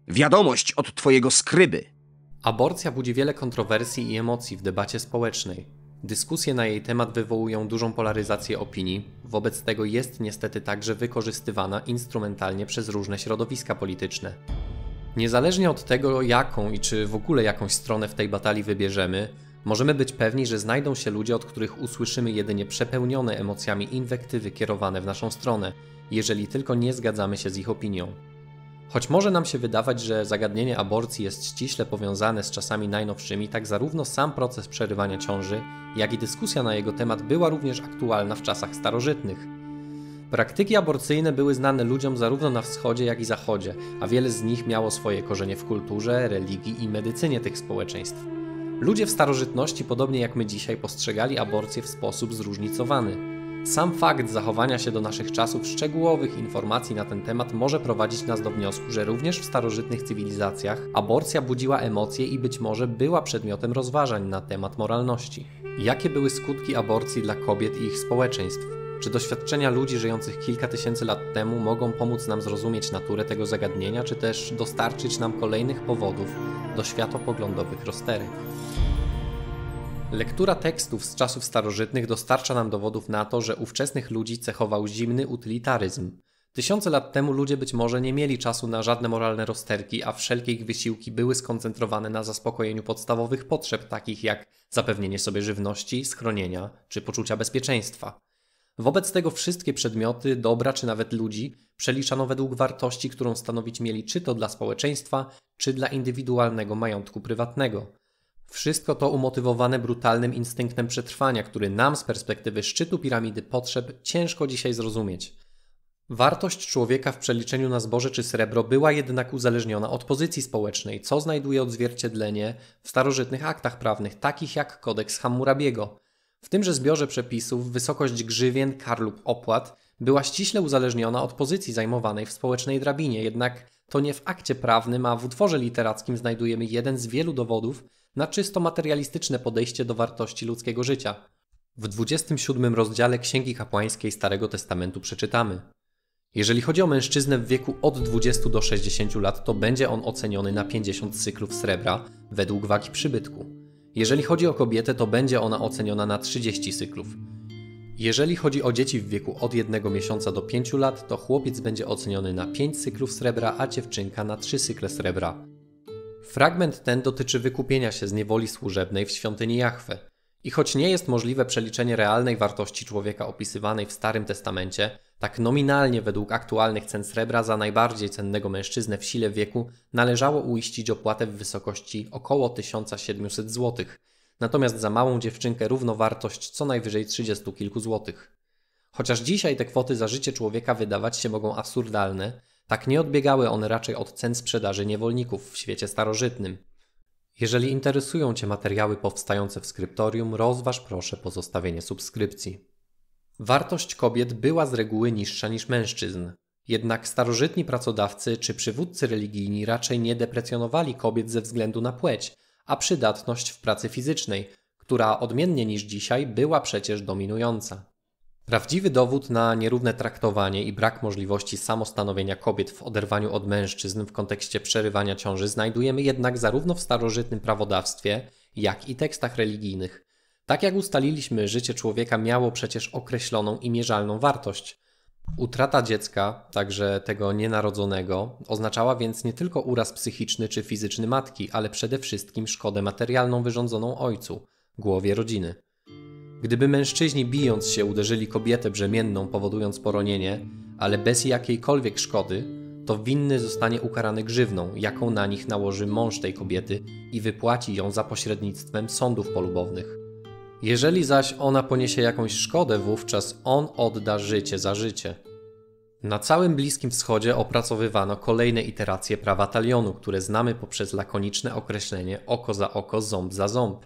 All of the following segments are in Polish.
Wiadomość od twojego skryby. Aborcja budzi wiele kontrowersji i emocji w debacie społecznej. Dyskusje na jej temat wywołują dużą polaryzację opinii, wobec tego jest niestety także wykorzystywana instrumentalnie przez różne środowiska polityczne. Niezależnie od tego, jaką i czy w ogóle jakąś stronę w tej batalii wybierzemy, możemy być pewni, że znajdą się ludzie, od których usłyszymy jedynie przepełnione emocjami inwektywy kierowane w naszą stronę, jeżeli tylko nie zgadzamy się z ich opinią. Choć może nam się wydawać, że zagadnienie aborcji jest ściśle powiązane z czasami najnowszymi, tak zarówno sam proces przerywania ciąży, jak i dyskusja na jego temat była również aktualna w czasach starożytnych. Praktyki aborcyjne były znane ludziom zarówno na wschodzie, jak i zachodzie, a wiele z nich miało swoje korzenie w kulturze, religii i medycynie tych społeczeństw. Ludzie w starożytności, podobnie jak my dzisiaj, postrzegali aborcję w sposób zróżnicowany. Sam fakt zachowania się do naszych czasów szczegółowych informacji na ten temat może prowadzić nas do wniosku, że również w starożytnych cywilizacjach aborcja budziła emocje i być może była przedmiotem rozważań na temat moralności. Jakie były skutki aborcji dla kobiet i ich społeczeństw? Czy doświadczenia ludzi żyjących kilka tysięcy lat temu mogą pomóc nam zrozumieć naturę tego zagadnienia, czy też dostarczyć nam kolejnych powodów do światopoglądowych rozterek? Lektura tekstów z czasów starożytnych dostarcza nam dowodów na to, że ówczesnych ludzi cechował zimny utylitaryzm. Tysiące lat temu ludzie być może nie mieli czasu na żadne moralne rozterki, a wszelkie ich wysiłki były skoncentrowane na zaspokojeniu podstawowych potrzeb, takich jak zapewnienie sobie żywności, schronienia czy poczucia bezpieczeństwa. Wobec tego wszystkie przedmioty, dobra czy nawet ludzi przeliczano według wartości, którą stanowić mieli czy to dla społeczeństwa, czy dla indywidualnego majątku prywatnego. Wszystko to umotywowane brutalnym instynktem przetrwania, który nam z perspektywy szczytu piramidy potrzeb ciężko dzisiaj zrozumieć. Wartość człowieka w przeliczeniu na zboże czy srebro była jednak uzależniona od pozycji społecznej, co znajduje odzwierciedlenie w starożytnych aktach prawnych, takich jak kodeks Hammurabiego. W tymże zbiorze przepisów wysokość grzywien, kar lub opłat była ściśle uzależniona od pozycji zajmowanej w społecznej drabinie, jednak to nie w akcie prawnym, a w utworze literackim znajdujemy jeden z wielu dowodów na czysto materialistyczne podejście do wartości ludzkiego życia. W 27 rozdziale Księgi Kapłańskiej Starego Testamentu przeczytamy: jeżeli chodzi o mężczyznę w wieku od 20 do 60 lat, to będzie on oceniony na 50 cyklów srebra według wagi przybytku. Jeżeli chodzi o kobietę, to będzie ona oceniona na 30 cyklów. Jeżeli chodzi o dzieci w wieku od 1 miesiąca do 5 lat, to chłopiec będzie oceniony na 5 cyklów srebra, a dziewczynka na 3 cykle srebra. Fragment ten dotyczy wykupienia się z niewoli służebnej w świątyni Jahwe. I choć nie jest możliwe przeliczenie realnej wartości człowieka opisywanej w Starym Testamencie, tak nominalnie według aktualnych cen srebra za najbardziej cennego mężczyznę w sile wieku należało uiścić opłatę w wysokości około 1700 zł, natomiast za małą dziewczynkę równowartość co najwyżej 30 kilku złotych. Chociaż dzisiaj te kwoty za życie człowieka wydawać się mogą absurdalne, tak nie odbiegały one raczej od cen sprzedaży niewolników w świecie starożytnym. Jeżeli interesują Cię materiały powstające w skryptorium, rozważ proszę pozostawienie subskrypcji. Wartość kobiet była z reguły niższa niż mężczyzn. Jednak starożytni pracodawcy czy przywódcy religijni raczej nie deprecjonowali kobiet ze względu na płeć, a przydatność w pracy fizycznej, która odmiennie niż dzisiaj była przecież dominująca. Prawdziwy dowód na nierówne traktowanie i brak możliwości samostanowienia kobiet w oderwaniu od mężczyzn w kontekście przerywania ciąży znajdujemy jednak zarówno w starożytnym prawodawstwie, jak i tekstach religijnych. Tak jak ustaliliśmy, życie człowieka miało przecież określoną i mierzalną wartość. Utrata dziecka, także tego nienarodzonego, oznaczała więc nie tylko uraz psychiczny czy fizyczny matki, ale przede wszystkim szkodę materialną wyrządzoną ojcu, głowie rodziny. Gdyby mężczyźni bijąc się uderzyli kobietę brzemienną, powodując poronienie, ale bez jakiejkolwiek szkody, to winny zostanie ukarany grzywną, jaką na nich nałoży mąż tej kobiety i wypłaci ją za pośrednictwem sądów polubownych. Jeżeli zaś ona poniesie jakąś szkodę, wówczas on odda życie za życie. Na całym Bliskim Wschodzie opracowywano kolejne iteracje prawa talionu, które znamy poprzez lakoniczne określenie oko za oko, ząb za ząb.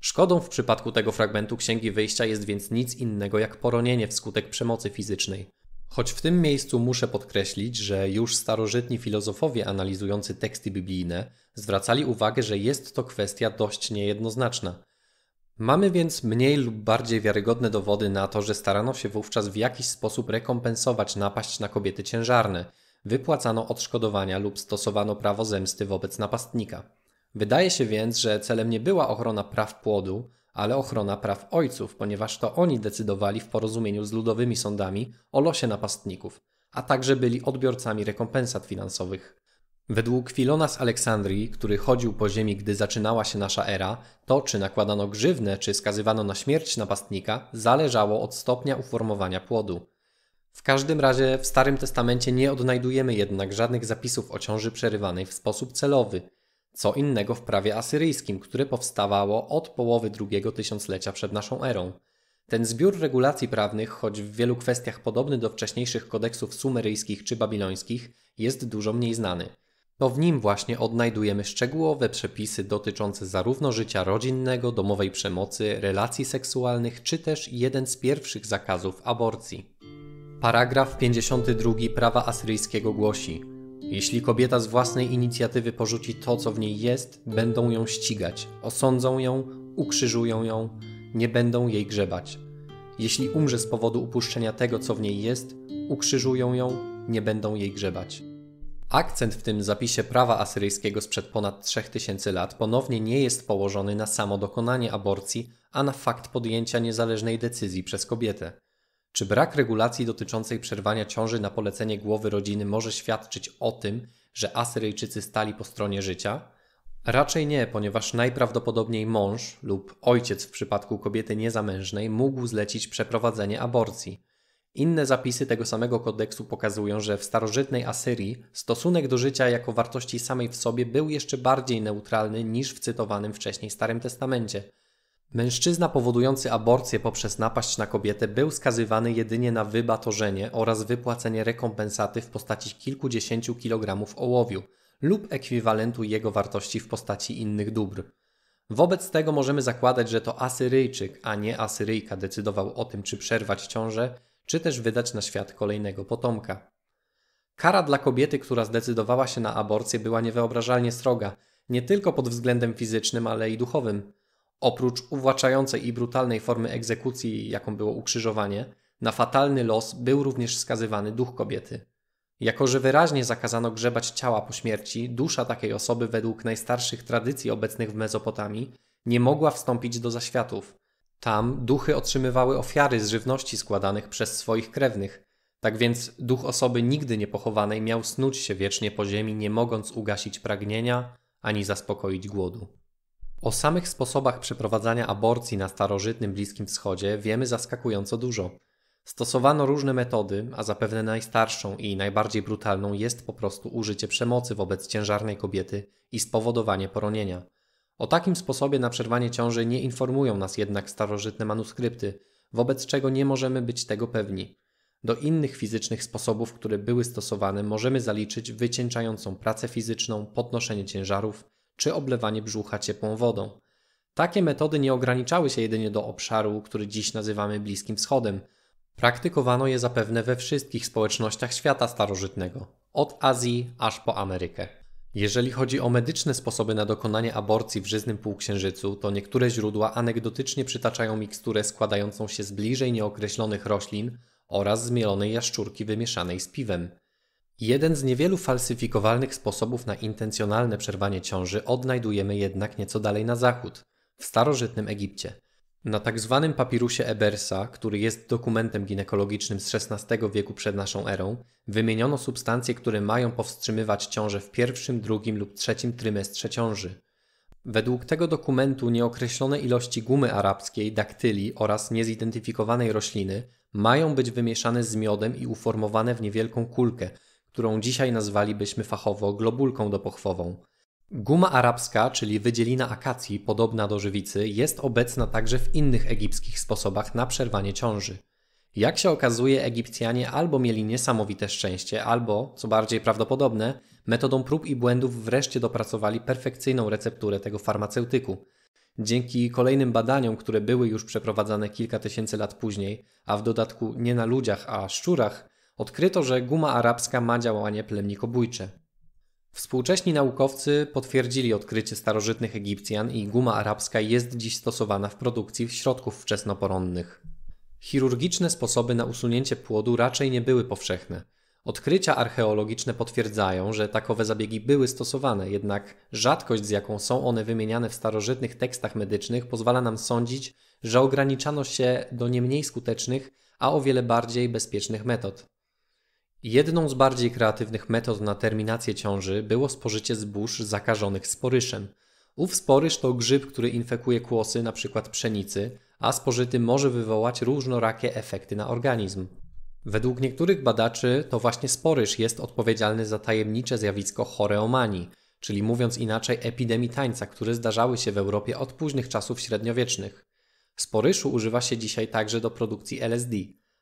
Szkodą w przypadku tego fragmentu Księgi Wyjścia jest więc nic innego jak poronienie wskutek przemocy fizycznej. Choć w tym miejscu muszę podkreślić, że już starożytni filozofowie analizujący teksty biblijne zwracali uwagę, że jest to kwestia dość niejednoznaczna. Mamy więc mniej lub bardziej wiarygodne dowody na to, że starano się wówczas w jakiś sposób rekompensować napaść na kobiety ciężarne, wypłacano odszkodowania lub stosowano prawo zemsty wobec napastnika. Wydaje się więc, że celem nie była ochrona praw płodu, ale ochrona praw ojców, ponieważ to oni decydowali w porozumieniu z ludowymi sądami o losie napastników, a także byli odbiorcami rekompensat finansowych. Według Filona z Aleksandrii, który chodził po ziemi, gdy zaczynała się nasza era, to czy nakładano grzywnę, czy skazywano na śmierć napastnika, zależało od stopnia uformowania płodu. W każdym razie w Starym Testamencie nie odnajdujemy jednak żadnych zapisów o ciąży przerywanej w sposób celowy. Co innego w prawie asyryjskim, które powstawało od połowy drugiego tysiąclecia przed naszą erą. Ten zbiór regulacji prawnych, choć w wielu kwestiach podobny do wcześniejszych kodeksów sumeryjskich czy babilońskich, jest dużo mniej znany. To w nim właśnie odnajdujemy szczegółowe przepisy dotyczące zarówno życia rodzinnego, domowej przemocy, relacji seksualnych, czy też jeden z pierwszych zakazów aborcji. Paragraf 52 prawa asyryjskiego głosi: jeśli kobieta z własnej inicjatywy porzuci to, co w niej jest, będą ją ścigać, osądzą ją, ukrzyżują ją, nie będą jej grzebać. Jeśli umrze z powodu upuszczenia tego, co w niej jest, ukrzyżują ją, nie będą jej grzebać. Akcent w tym zapisie prawa asyryjskiego sprzed ponad 3000 lat ponownie nie jest położony na samo dokonanie aborcji, a na fakt podjęcia niezależnej decyzji przez kobietę. Czy brak regulacji dotyczącej przerwania ciąży na polecenie głowy rodziny może świadczyć o tym, że Asyryjczycy stali po stronie życia? Raczej nie, ponieważ najprawdopodobniej mąż lub ojciec w przypadku kobiety niezamężnej mógł zlecić przeprowadzenie aborcji. Inne zapisy tego samego kodeksu pokazują, że w starożytnej Asyrii stosunek do życia jako wartości samej w sobie był jeszcze bardziej neutralny niż w cytowanym wcześniej Starym Testamencie. Mężczyzna powodujący aborcję poprzez napaść na kobietę był skazywany jedynie na wybatorzenie oraz wypłacenie rekompensaty w postaci kilkudziesięciu kilogramów ołowiu lub ekwiwalentu jego wartości w postaci innych dóbr. Wobec tego możemy zakładać, że to Asyryjczyk, a nie Asyryjka decydował o tym, czy przerwać ciążę, czy też wydać na świat kolejnego potomka. Kara dla kobiety, która zdecydowała się na aborcję, była niewyobrażalnie sroga, nie tylko pod względem fizycznym, ale i duchowym. Oprócz uwłaczającej i brutalnej formy egzekucji, jaką było ukrzyżowanie, na fatalny los był również skazywany duch kobiety. Jako że wyraźnie zakazano grzebać ciała po śmierci, dusza takiej osoby według najstarszych tradycji obecnych w Mezopotamii nie mogła wstąpić do zaświatów. Tam duchy otrzymywały ofiary z żywności składanych przez swoich krewnych. Tak więc duch osoby nigdy niepochowanej miał snuć się wiecznie po ziemi, nie mogąc ugasić pragnienia ani zaspokoić głodu. O samych sposobach przeprowadzania aborcji na starożytnym Bliskim Wschodzie wiemy zaskakująco dużo. Stosowano różne metody, a zapewne najstarszą i najbardziej brutalną jest po prostu użycie przemocy wobec ciężarnej kobiety i spowodowanie poronienia. O takim sposobie na przerwanie ciąży nie informują nas jednak starożytne manuskrypty, wobec czego nie możemy być tego pewni. Do innych fizycznych sposobów, które były stosowane, możemy zaliczyć wycieńczającą pracę fizyczną, podnoszenie ciężarów czy oblewanie brzucha ciepłą wodą. Takie metody nie ograniczały się jedynie do obszaru, który dziś nazywamy Bliskim Wschodem. Praktykowano je zapewne we wszystkich społecznościach świata starożytnego, od Azji aż po Amerykę. Jeżeli chodzi o medyczne sposoby na dokonanie aborcji w żyznym półksiężycu, to niektóre źródła anegdotycznie przytaczają miksturę składającą się z bliżej nieokreślonych roślin oraz zmielonej jaszczurki wymieszanej z piwem. Jeden z niewielu falsyfikowalnych sposobów na intencjonalne przerwanie ciąży odnajdujemy jednak nieco dalej na zachód, w starożytnym Egipcie. Na tzw. papirusie Ebersa, który jest dokumentem ginekologicznym z XVI wieku przed naszą erą, wymieniono substancje, które mają powstrzymywać ciążę w pierwszym, drugim lub trzecim trymestrze ciąży. Według tego dokumentu nieokreślone ilości gumy arabskiej, daktyli oraz niezidentyfikowanej rośliny mają być wymieszane z miodem i uformowane w niewielką kulkę, którą dzisiaj nazwalibyśmy fachowo globulką dopochwową. Guma arabska, czyli wydzielina akacji podobna do żywicy, jest obecna także w innych egipskich sposobach na przerwanie ciąży. Jak się okazuje, Egipcjanie albo mieli niesamowite szczęście, albo, co bardziej prawdopodobne, metodą prób i błędów wreszcie dopracowali perfekcyjną recepturę tego farmaceutyku. Dzięki kolejnym badaniom, które były już przeprowadzane kilka tysięcy lat później, a w dodatku nie na ludziach, a szczurach, odkryto, że guma arabska ma działanie plemnikobójcze. Współcześni naukowcy potwierdzili odkrycie starożytnych Egipcjan i guma arabska jest dziś stosowana w produkcji środków wczesnoporonnych. Chirurgiczne sposoby na usunięcie płodu raczej nie były powszechne. Odkrycia archeologiczne potwierdzają, że takowe zabiegi były stosowane, jednak rzadkość, z jaką są one wymieniane w starożytnych tekstach medycznych, pozwala nam sądzić, że ograniczano się do nie mniej skutecznych, a o wiele bardziej bezpiecznych metod. Jedną z bardziej kreatywnych metod na terminację ciąży było spożycie zbóż zakażonych sporyszem. Ów sporyż to grzyb, który infekuje kłosy, np. pszenicy, a spożyty może wywołać różnorakie efekty na organizm. Według niektórych badaczy to właśnie sporyż jest odpowiedzialny za tajemnicze zjawisko choreomanii, czyli mówiąc inaczej epidemii tańca, które zdarzały się w Europie od późnych czasów średniowiecznych. Sporyszu używa się dzisiaj także do produkcji LSD,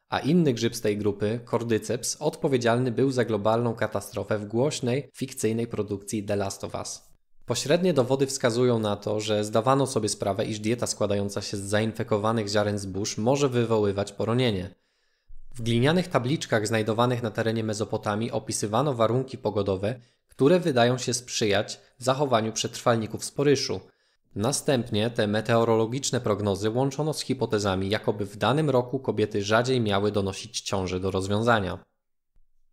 a inny grzyb z tej grupy, Cordyceps, odpowiedzialny był za globalną katastrofę w głośnej, fikcyjnej produkcji The Last of Us. Pośrednie dowody wskazują na to, że zdawano sobie sprawę, iż dieta składająca się z zainfekowanych ziaren zbóż może wywoływać poronienie. W glinianych tabliczkach znajdowanych na terenie Mezopotamii opisywano warunki pogodowe, które wydają się sprzyjać zachowaniu przetrwalników sporyszu. Następnie te meteorologiczne prognozy łączono z hipotezami, jakoby w danym roku kobiety rzadziej miały donosić ciążę do rozwiązania.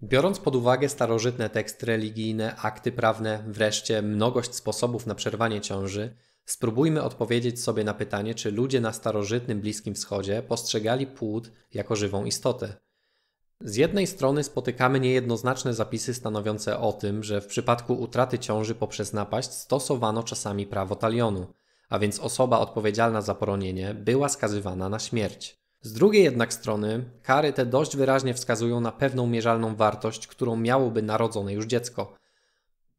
Biorąc pod uwagę starożytne teksty religijne, akty prawne, wreszcie mnogość sposobów na przerwanie ciąży, spróbujmy odpowiedzieć sobie na pytanie, czy ludzie na starożytnym Bliskim Wschodzie postrzegali płód jako żywą istotę. Z jednej strony spotykamy niejednoznaczne zapisy stanowiące o tym, że w przypadku utraty ciąży poprzez napaść stosowano czasami prawo talionu, a więc osoba odpowiedzialna za poronienie była skazywana na śmierć. Z drugiej jednak strony kary te dość wyraźnie wskazują na pewną mierzalną wartość, którą miałoby narodzone już dziecko.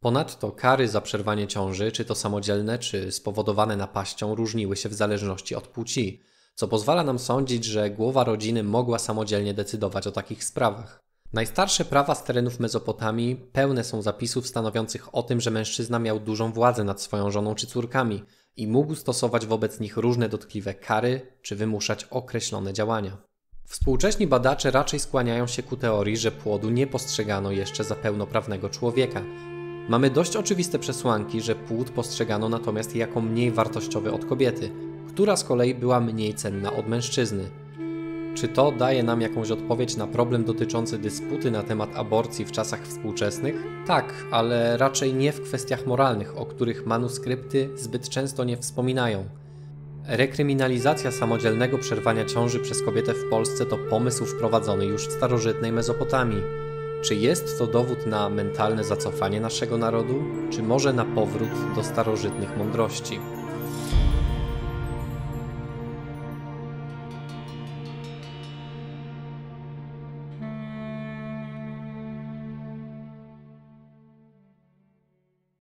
Ponadto kary za przerwanie ciąży, czy to samodzielne, czy spowodowane napaścią, różniły się w zależności od płci, co pozwala nam sądzić, że głowa rodziny mogła samodzielnie decydować o takich sprawach. Najstarsze prawa z terenów Mezopotamii pełne są zapisów stanowiących o tym, że mężczyzna miał dużą władzę nad swoją żoną czy córkami i mógł stosować wobec nich różne dotkliwe kary, czy wymuszać określone działania. Współcześni badacze raczej skłaniają się ku teorii, że płodu nie postrzegano jeszcze za pełnoprawnego człowieka. Mamy dość oczywiste przesłanki, że płód postrzegano natomiast jako mniej wartościowy od kobiety, która z kolei była mniej cenna od mężczyzny. Czy to daje nam jakąś odpowiedź na problem dotyczący dysputy na temat aborcji w czasach współczesnych? Tak, ale raczej nie w kwestiach moralnych, o których manuskrypty zbyt często nie wspominają. Rekryminalizacja samodzielnego przerwania ciąży przez kobietę w Polsce to pomysł wprowadzony już w starożytnej Mezopotamii. Czy jest to dowód na mentalne zacofanie naszego narodu, czy może na powrót do starożytnych mądrości?